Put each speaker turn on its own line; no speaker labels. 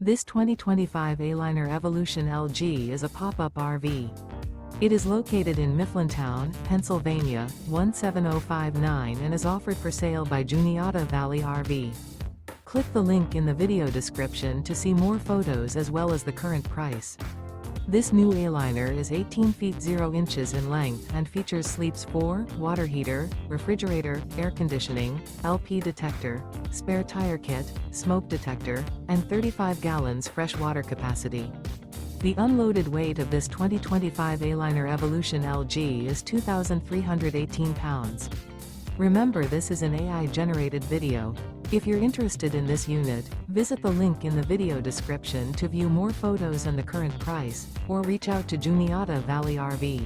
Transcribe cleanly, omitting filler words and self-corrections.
This 2025 Aliner Evolution LG is a pop-up RV. It is located in Mifflintown, Pennsylvania, 17059 and is offered for sale by Juniata Valley RV. Click the link in the video description to see more photos as well as the current price. This new Aliner is 18 feet 0 inches in length and features sleeps 4, water heater, refrigerator, air conditioning, LP detector, spare tire kit, smoke detector, and 35 gallons fresh water capacity. The unloaded weight of this 2025 Aliner Evolution LG is 2,318 pounds. Remember, this is an AI-generated video. If you're interested in this unit, visit the link in the video description to view more photos and the current price, or reach out to Juniata Valley RV.